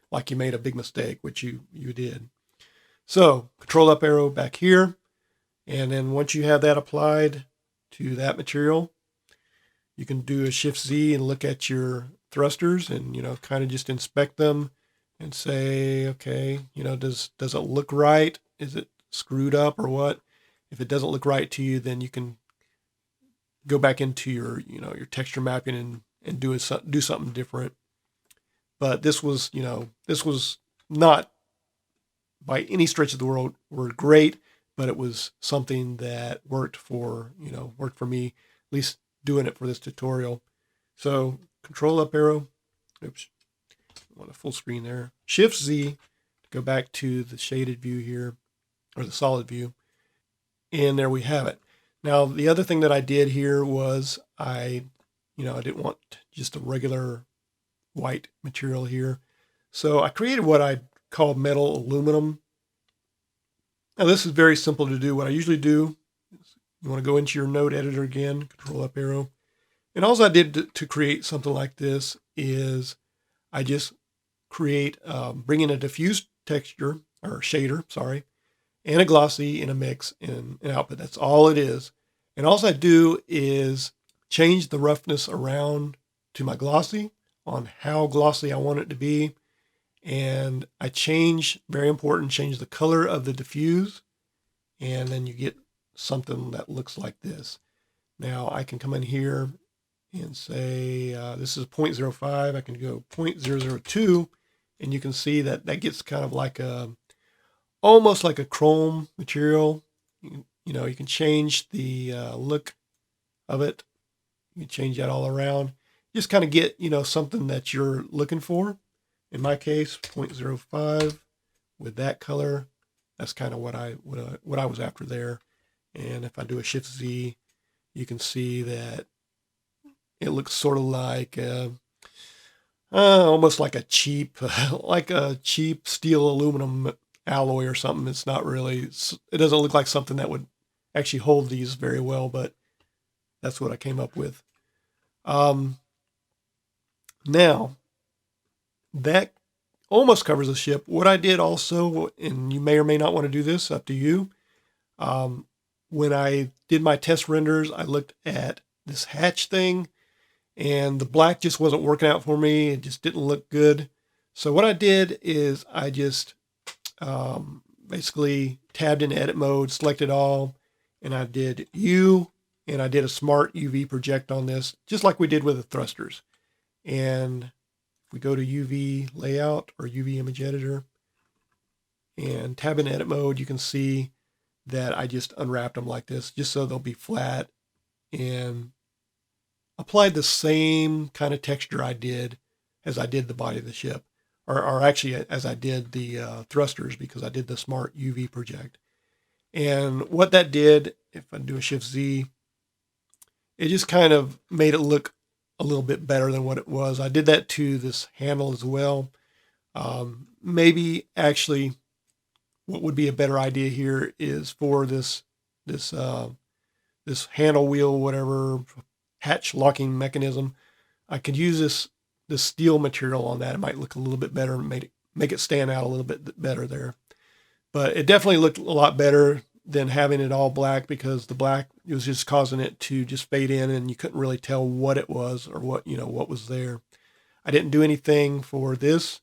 like you made a big mistake, which you did. So control up arrow back here. And then once you have that applied to that material, you can do a Shift Z and look at your thrusters and, kind of just inspect them and say, okay, does it look right? Is it screwed up or what? If it doesn't look right to you, then you can go back into your, your texture mapping and do something different. But this was not by any stretch of the word great, but it was something that worked for me, at least doing it for this tutorial. So control up arrow, oops, I want a full screen there. Shift Z to go back to the shaded view here, or the solid view. And there we have it. Now, the other thing that I did here was I didn't want just a regular white material here. So I created what I call metal aluminum. Now this is very simple to do. What I usually do is you want to go into your node editor again, control up arrow. And all I did to create something like this is I just bring in a diffuse texture or shader, and a glossy in a mix and an output. That's all it is. And all I do is change the roughness around to my glossy on how glossy I want it to be. And I change the color of the diffuse, and then you get something that looks like this. Now I can come in here and say, this is 0.05. I can go 0.002, and you can see that gets kind of like almost like a chrome material. You can change the look of it. You can change that all around. Just kind of get, something that you're looking for. In my case, 0.05 with that color. That's kind of what I was after there. And if I do a Shift Z, you can see that it looks sort of like almost like a cheap steel aluminum alloy or something. It's not really. It doesn't look like something that would actually hold these very well, but that's what I came up with. Now, that almost covers the ship. What I did also, and you may or may not want to do this, up to you. When I did my test renders, I looked at this hatch thing, and the black just wasn't working out for me. It just didn't look good. So what I did is I just basically tabbed in edit mode, selected all, and I did U, and I did a smart UV project on this, just like we did with the thrusters. And if we go to UV layout or UV image editor and tab in edit mode, you can see that I just unwrapped them like this, just so they'll be flat, and applied the same kind of texture I did as I did the body of the ship, or actually as I did the thrusters, because I did the smart UV project. And what that did, if I do a Shift Z, it just kind of made it look a little bit better than what it was. I did that to this handle as well. Maybe actually what would be a better idea here is for this handle wheel, whatever, hatch locking mechanism, I could use this steel material on that. It might look a little bit better and make it stand out a little bit better there. But it definitely looked a lot better than having it all black, because the black was just causing it to just fade in, and you couldn't really tell what it was or what was there. I didn't do anything for this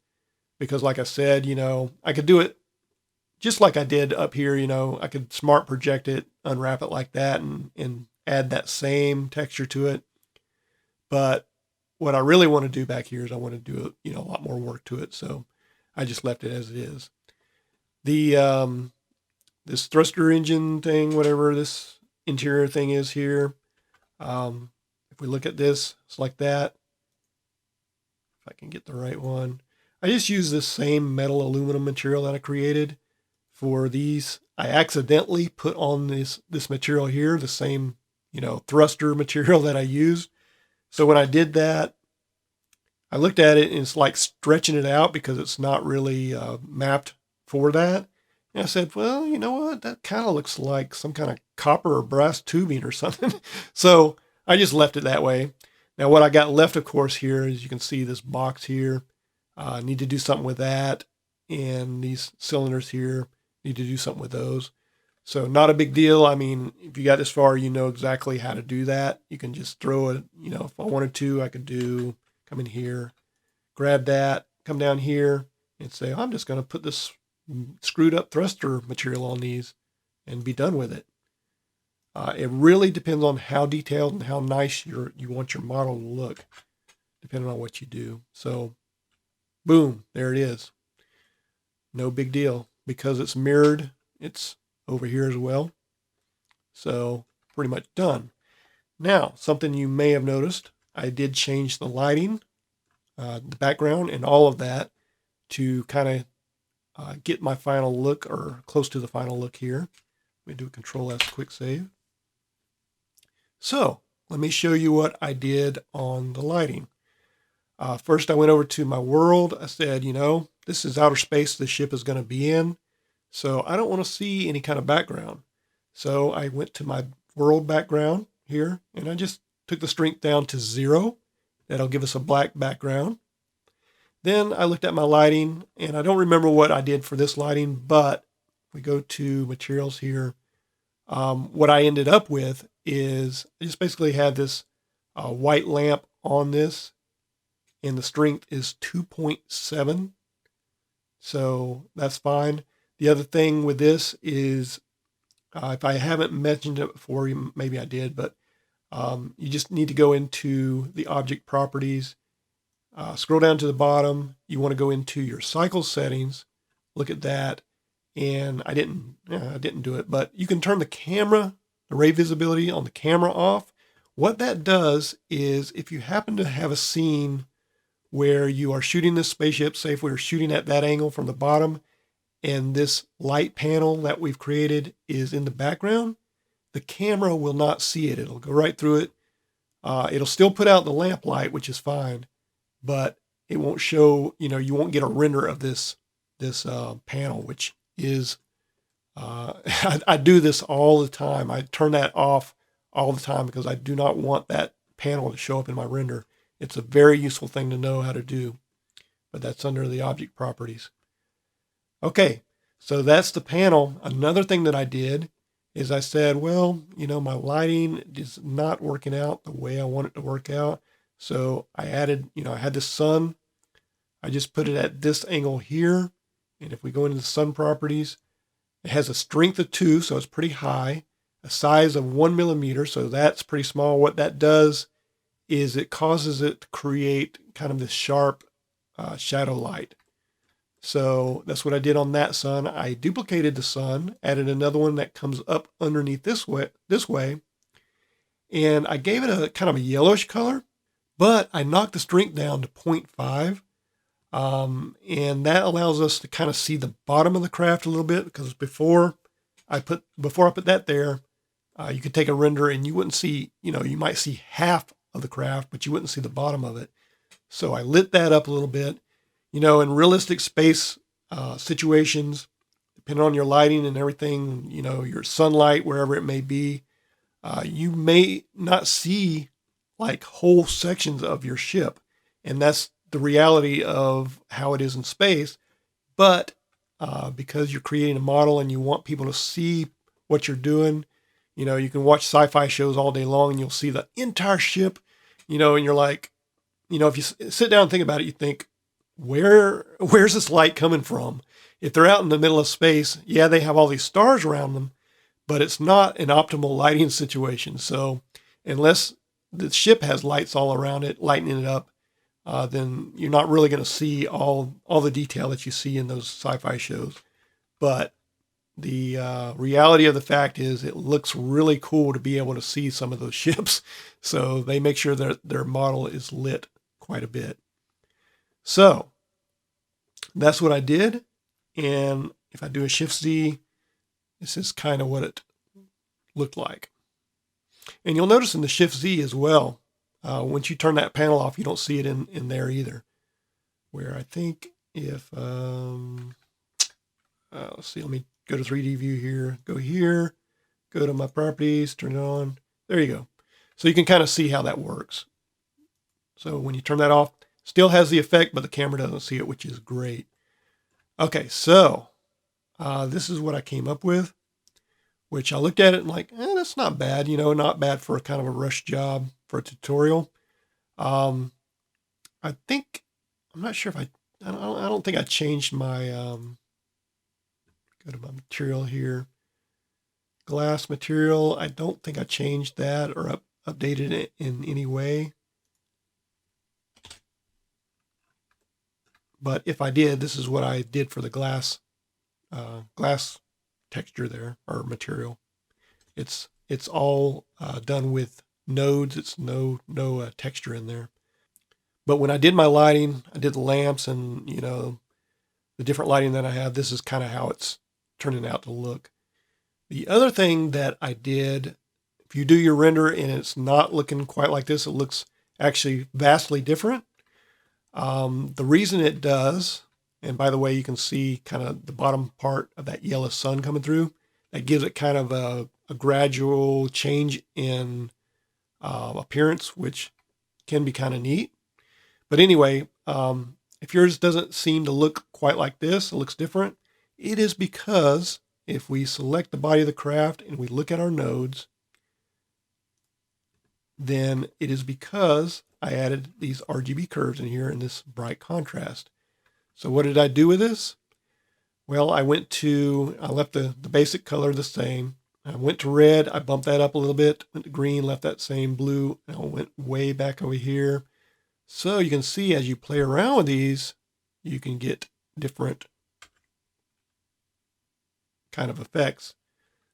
because, like I said, I could do it just like I did up here. I could smart project it, unwrap it like that, and add that same texture to it. But what I really want to do back here is I want to do a lot more work to it. So I just left it as it is. The this thruster engine thing, whatever this interior thing is here, if we look at this, it's like that. If I can get the right one, I just use this same metal aluminum material that I created for these. I accidentally put on this material here, the same thruster material that I used. So when I did that, I looked at it and it's like stretching it out because it's not really mapped for that. And I said, well, you know what? That kind of looks like some kind of copper or brass tubing or something. So I just left it that way. Now what I got left, of course, here is you can see this box here. I need to do something with that. And these cylinders here, need to do something with those. So not a big deal. I mean, if you got this far, you know exactly how to do that. You can just throw it, if I wanted to, I could come in here, grab that, come down here and say, I'm just going to put this screwed up thruster material on these and be done with it. It really depends on how detailed and how nice you want your model to look, depending on what you do. So boom, there it is. No big deal. Because it's mirrored, it's over here as well. So pretty much done. Now, something you may have noticed, I did change the lighting, the background, and all of that to kind of get my final look, or close to the final look here. Let me do a Control S quick save. So let me show you what I did on the lighting. First, I went over to my world. I said, this is outer space the ship is going to be in, so I don't want to see any kind of background. So I went to my world background here, and I just took the strength down to 0. That'll give us a black background. Then I looked at my lighting, and I don't remember what I did for this lighting, but if we go to materials here, what I ended up with is I just basically had this white lamp on this, and the strength is 2.7. So that's fine. The other thing with this is, if I haven't mentioned it before, maybe I did, but you just need to go into the object properties, scroll down to the bottom. You want to go into your cycle settings, look at that. And I didn't do it, but you can turn the ray visibility on the camera off. What that does is, if you happen to have a scene where you are shooting this spaceship, say if we were shooting at that angle from the bottom, and this light panel that we've created is in the background, the camera will not see it. It'll go right through it. It'll still put out the lamp light, which is fine, but it won't show, you won't get a render of this panel, which is I do this all the time. I turn that off all the time because I do not want that panel to show up in my render. It's a very useful thing to know how to do, but that's under the object properties. Okay, so that's the panel. Another thing that I did is I said, well, my lighting is not working out the way I want it to work out. So I added, I had the sun. I just put it at this angle here. And if we go into the sun properties, it has a strength of 2, so it's pretty high, a size of 1 millimeter, so that's pretty small. What that does is it causes it to create kind of this sharp shadow light. So that's what I did on that sun. I duplicated the sun, added another one that comes up underneath this way, and I gave it a kind of a yellowish color, but I knocked the strength down to 0.5. And that allows us to kind of see the bottom of the craft a little bit, because before I put that there, you could take a render and you wouldn't see, you might see half of the craft, but you wouldn't see the bottom of it. So I lit that up a little bit. In realistic space situations, depending on your lighting and everything, your sunlight, wherever it may be, you may not see like whole sections of your ship. And that's the reality of how it is in space. But because you're creating a model and you want people to see what you're doing, you can watch sci-fi shows all day long and you'll see the entire ship, and you're like, if you sit down and think about it, you think, where's this light coming from? If they're out in the middle of space, yeah, they have all these stars around them, but it's not an optimal lighting situation. So unless the ship has lights all around it, lighting it up, then you're not really going to see all the detail that you see in those sci-fi shows. But the reality of the fact is it looks really cool to be able to see some of those ships. So they make sure that their model is lit quite a bit. So that's what I did. And if I do a Shift Z, this is kind of what it looked like. And you'll notice in the Shift Z as well, once you turn that panel off, you don't see it in there either. Where I think if, let's see, let me go to 3D view here, go to my properties, turn it on. There you go. So you can kind of see how that works. So when you turn that off, still has the effect, but the camera doesn't see it, which is great. Okay, so this is what I came up with, which I looked at it and like, that's not bad, not bad for a kind of a rush job for a tutorial. I think, I'm not sure if I don't think I changed my, go to my material here, glass material. I don't think I changed that or updated it in any way. But if I did, this is what I did for the glass texture there, or material. It's all done with nodes. It's no texture in there. But when I did my lighting, I did the lamps and the different lighting that I have. This is kind of how it's turning out to look. The other thing that I did, if you do your render and it's not looking quite like this, it looks actually vastly different. The reason it does, and by the way, you can see kind of the bottom part of that yellow sun coming through. That gives it kind of a gradual change in appearance, which can be kind of neat. But anyway, if yours doesn't seem to look quite like this, it looks different, it is because if we select the body of the craft and we look at our nodes, then it is because I added these RGB curves in here in this bright contrast. So what did I do with this? Well, I left the basic color the same. I went to red, I bumped that up a little bit, went to green, left that same blue, and I went way back over here. So you can see as you play around with these, you can get different kind of effects.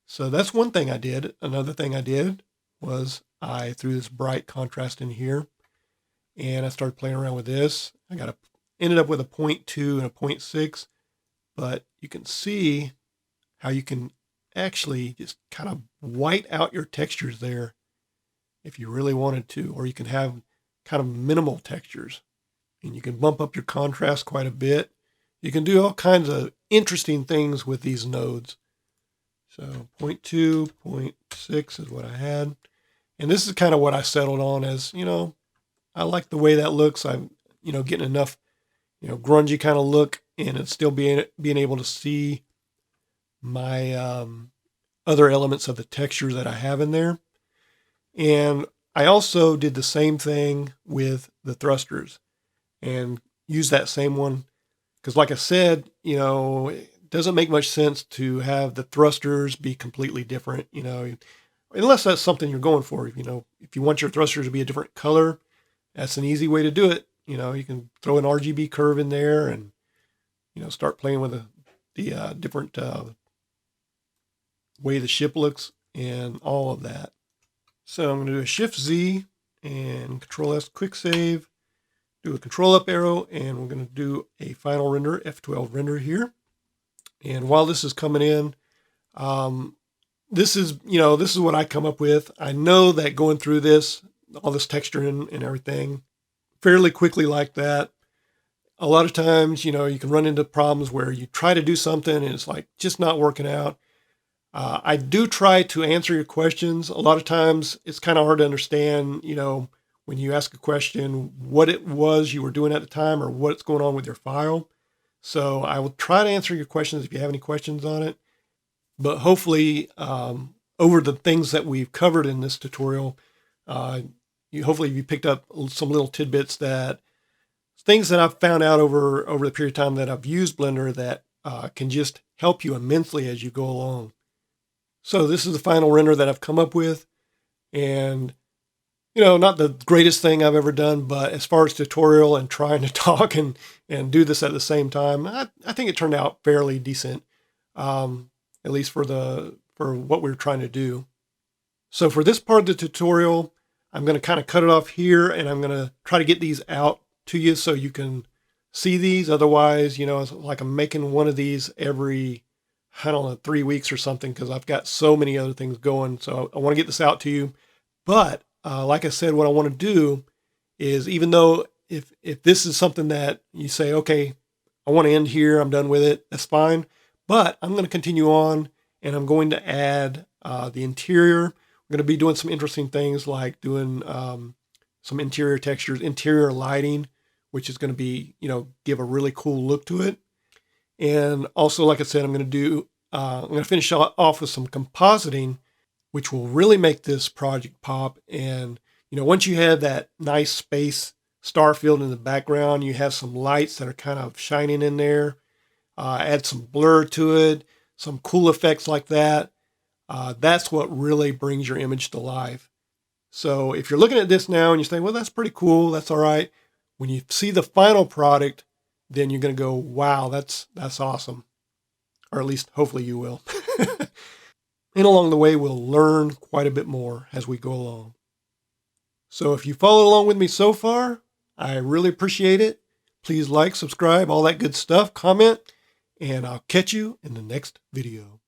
So that's one thing I did. Another thing I did was I threw this bright contrast in here and I started playing around with this. Ended up with a 0.2 and a 0.6, but you can see how you can actually just kind of white out your textures there if you really wanted to, or you can have kind of minimal textures and you can bump up your contrast quite a bit. You can do all kinds of interesting things with these nodes. So 0.2, 0.6 is what I had. And this is kind of what I settled on as, I like the way that looks. I'm, getting enough, grungy kind of look, and it's still being able to see my other elements of the textures that I have in there. And I also did the same thing with the thrusters and used that same one. Because like I said, it doesn't make much sense to have the thrusters be completely different, unless that's something you're going for. If you want your thrusters to be a different color, that's an easy way to do it. You can throw an RGB curve in there and, start playing with the different way the ship looks and all of that. So I'm going to do a Shift Z and Control S quick save, do a Control up arrow, and we're going to do a final render, F12 render here. And while this is coming in, this is what I come up with. I know that going through this, all this texture and everything, fairly quickly like that, a lot of times, you can run into problems where you try to do something and it's like just not working out. I do try to answer your questions. A lot of times it's kind of hard to understand, when you ask a question, what it was you were doing at the time or what's going on with your file. So I will try to answer your questions if you have any questions on it. But hopefully, over the things that we've covered in this tutorial, hopefully you picked up some little tidbits things that I've found out over the period of time that I've used Blender that can just help you immensely as you go along. So this is the final render that I've come up with, and not the greatest thing I've ever done, but as far as tutorial and trying to talk and do this at the same time, I think it turned out fairly decent, at least for what we're trying to do. So for this part of the tutorial, I'm going to kind of cut it off here, and I'm going to try to get these out to you so you can see these. Otherwise, it's like I'm making one of these every, I don't know, 3 weeks or something, because I've got so many other things going. So I want to get this out to you. But like I said, what I want to do is, even though if this is something that you say, okay, I want to end here, I'm done with it, that's fine. But I'm going to continue on, and I'm going to add the interior. We're going to be doing some interesting things like doing some interior textures, interior lighting, which is going to be, give a really cool look to it. And also, like I said, I'm going to finish off with some compositing, which will really make this project pop. And, once you have that nice space star field in the background, you have some lights that are kind of shining in there, add some blur to it, some cool effects like that. That's what really brings your image to life. So if you're looking at this now and you say, well, that's pretty cool, that's all right. When you see the final product, then you're going to go, wow, that's awesome. Or at least hopefully you will. And along the way, we'll learn quite a bit more as we go along. So if you followed along with me so far, I really appreciate it. Please like, subscribe, all that good stuff, comment, and I'll catch you in the next video.